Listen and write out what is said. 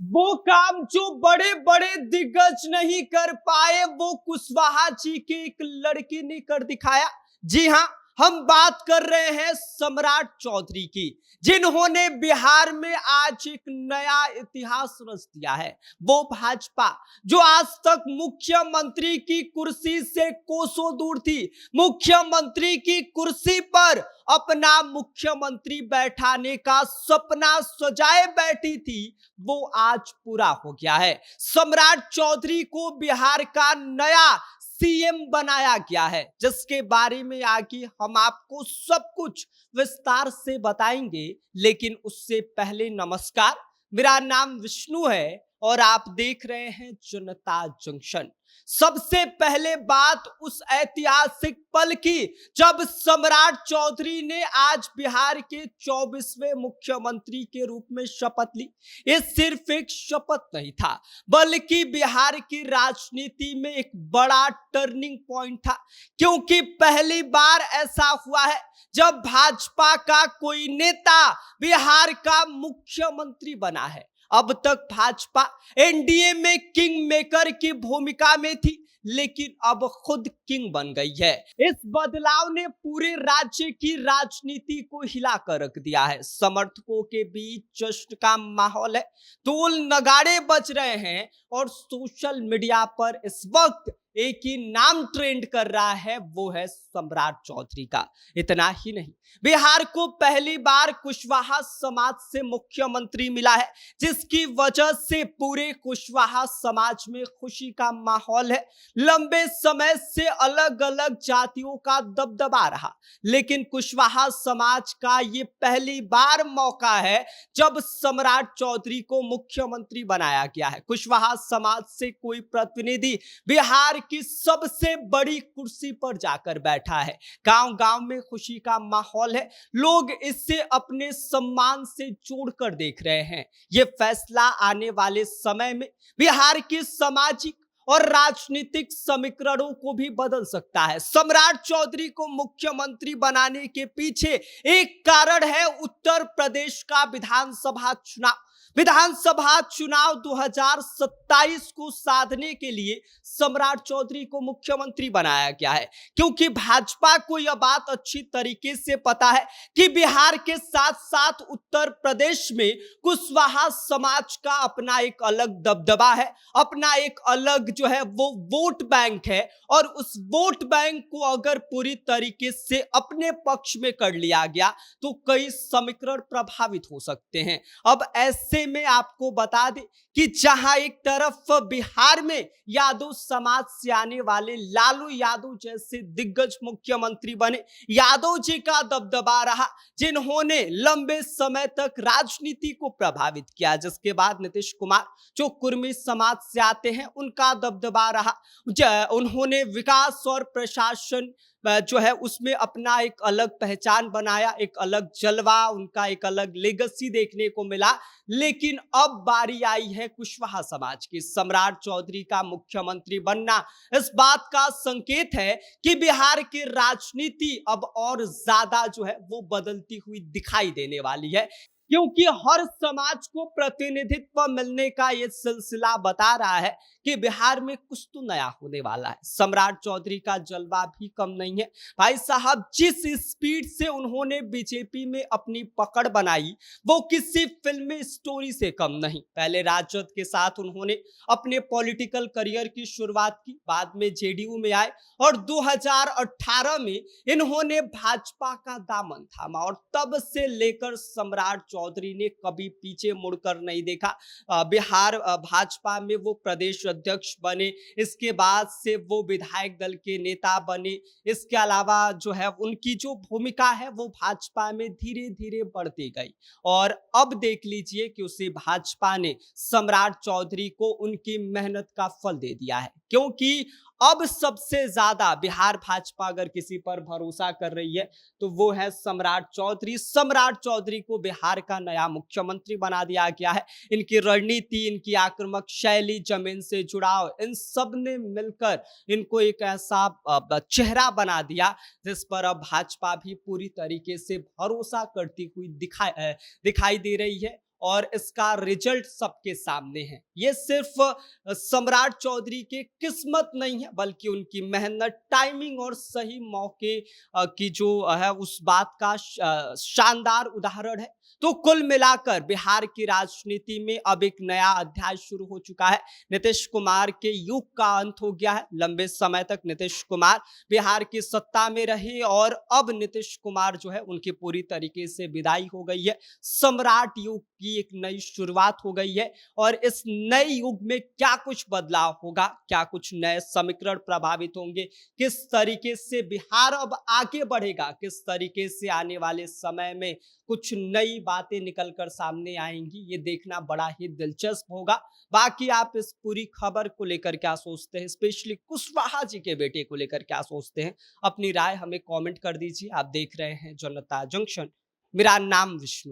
वो काम जो बड़े बड़े दिग्गज नहीं कर पाए वो कुशवाहा जी की एक लड़की ने कर दिखाया। जी हां, हम बात कर रहे हैं सम्राट चौधरी की, जिन्होंने बिहार में आज एक नया इतिहास रच दिया है। वो भाजपा जो आज तक मुख्यमंत्री की कुर्सी से कोसों दूर थी, मुख्यमंत्री की कुर्सी पर अपना मुख्यमंत्री बैठाने का सपना सजाए बैठी थी, वो आज पूरा हो गया है। सम्राट चौधरी को बिहार का नया सीएम बनाया गया है, जिसके बारे में आगे हम आपको सब कुछ विस्तार से बताएंगे। लेकिन उससे पहले नमस्कार, मेरा नाम विष्णु है और आप देख रहे हैं जनता जंक्शन। सबसे पहले बात उस ऐतिहासिक पल की जब सम्राट चौधरी ने आज बिहार के 24वें मुख्यमंत्री के रूप में शपथ ली। ये सिर्फ एक शपथ नहीं था, बल्कि बिहार की राजनीति में एक बड़ा टर्निंग पॉइंट था, क्योंकि पहली बार ऐसा हुआ है जब भाजपा का कोई नेता बिहार का मुख्यमंत्री बना है। अब तक भाजपा एनडीए में किंग मेकर की भूमिका में थी, लेकिन अब खुद किंग बन गई है। इस बदलाव ने पूरे राज्य की राजनीति को हिला कर रख दिया है। समर्थकों के बीच जश्न का माहौल है, ढोल नगाड़े बज रहे हैं और सोशल मीडिया पर इस वक्त एक ही नाम ट्रेंड कर रहा है, वो है सम्राट चौधरी का। इतना ही नहीं, बिहार को पहली बार कुशवाहा समाज से मुख्यमंत्री मिला है, जिसकी वजह से पूरे कुशवाहा समाज में खुशी का माहौल है। लंबे समय से अलग अलग जातियों का दबदबा रहा, लेकिन कुशवाहा समाज का ये पहली बार मौका है जब सम्राट चौधरी को मुख्यमंत्री बनाया गया है। कुशवाहा समाज से कोई प्रतिनिधि बिहार की सबसे बड़ी कुर्सी पर जाकर बैठा है। गांव गांव में खुशी का माहौल है, लोग इससे अपने सम्मान से जोड़कर देख रहे हैं। यह फैसला आने वाले समय में बिहार की सामाजिक और राजनीतिक समीकरणों को भी बदल सकता है। सम्राट चौधरी को मुख्यमंत्री बनाने के पीछे एक कारण है उत्तर प्रदेश का विधानसभा चुनाव। विधानसभा चुनाव 2027 को साधने के लिए सम्राट चौधरी को मुख्यमंत्री बनाया गया है, क्योंकि भाजपा को यह बात अच्छी तरीके से पता है कि बिहार के साथ साथ उत्तर प्रदेश में कुशवाहा समाज का अपना एक अलग दबदबा है, अपना एक अलग जो है वो वोट बैंक है, और उस वोट बैंक को अगर पूरी तरीके से अपने पक्ष में कर लिया गया तो कई समीकरण प्रभावित हो सकते हैं। अब ऐसे में आपको बता दें कि जहां एक तरफ बिहार में यादव समाज से आने वाले लालू यादव जैसे दिग्गज मुख्यमंत्री बने, यादव जी का दबदबा रहा, जिन्होंने लंबे समय तक राजनीति को प्रभावित किया, जिसके बाद नीतीश कुमार जो कुर्मी समाज से आते हैं उनका दबदबा रहा। उन्होंने विकास और प्रशासन जो है उसमें अपना एक अलग पहचान बनाया, एक अलग जलवा, उनका एक अलग लेगेसी देखने को मिला। लेकिन अब बारी आई है कुशवाहा समाज की। सम्राट चौधरी का मुख्यमंत्री बनना इस बात का संकेत है कि बिहार की राजनीति अब और ज्यादा जो है वो बदलती हुई दिखाई देने वाली है, क्योंकि हर समाज को प्रतिनिधित्व मिलने का यह सिलसिला बता रहा है कि बिहार में कुछ तो नया होने वाला है। सम्राट चौधरी का जलवा भी कम नहीं है भाई साहब। जिस स्पीड से उन्होंने बीजेपी में अपनी पकड़ बनाई वो किसी फिल्मी स्टोरी से कम नहीं। पहले राजद के साथ उन्होंने अपने पॉलिटिकल करियर की शुरुआत की, बाद में जेडीयू में आए और 2018 में इन्होंने भाजपा का दामन थामा, और तब से लेकर सम्राट चौधरी ने कभी पीछे मुड़कर नहीं देखा। बिहार भाजपा में वो प्रदेश अध्यक्ष बने, इसके बाद से वो विधायक दल के नेता बने। इसके अलावा जो है उनकी जो भूमिका है वो भाजपा में धीरे धीरे बढ़ती गई, और अब देख लीजिए कि उसी भाजपा ने सम्राट चौधरी को उनकी मेहनत का फल दे दिया है। क्योंकि अब सबसे ज्यादा बिहार भाजपा अगर किसी पर भरोसा कर रही है तो वो है सम्राट चौधरी। सम्राट चौधरी को बिहार का नया मुख्यमंत्री बना दिया गया है। इनकी रणनीति, इनकी आक्रामक शैली, जमीन से जुड़ाव, इन सब ने मिलकर इनको एक ऐसा चेहरा बना दिया जिस पर अब भाजपा भी पूरी तरीके से भरोसा करती हुई दिखाई दे रही है। और इसका रिजल्ट सबके सामने है। ये सिर्फ सम्राट चौधरी की किस्मत नहीं है, बल्कि उनकी मेहनत, टाइमिंग और सही मौके की जो है उस बात का शानदार उदाहरण है। तो कुल मिलाकर बिहार की राजनीति में अब एक नया अध्याय शुरू हो चुका है। नीतीश कुमार के युग का अंत हो गया है। लंबे समय तक नीतीश कुमार बिहार की सत्ता में रहे और अब नीतीश कुमार जो है उनकी पूरी तरीके से विदाई हो गई है। सम्राट युग की एक नई शुरुआत हो गई है और इस नए युग में क्या कुछ बदलाव होगा, क्या कुछ नए समीकरण प्रभावित होंगे, किस तरीके से बिहार अब आगे बढ़ेगा, किस तरीके से आने वाले समय में कुछ नई बातें निकलकर सामने आएंगी, ये देखना बड़ा ही दिलचस्प होगा। बाकी आप इस पूरी खबर को लेकर क्या सोचते हैं, स्पेशली कुशवाहा जी के बेटे को लेकर क्या सोचते हैं, अपनी राय हमें कमेंट कर दीजिए। आप देख रहे हैं जनता जंक्शन, मेरा नाम विष्णु।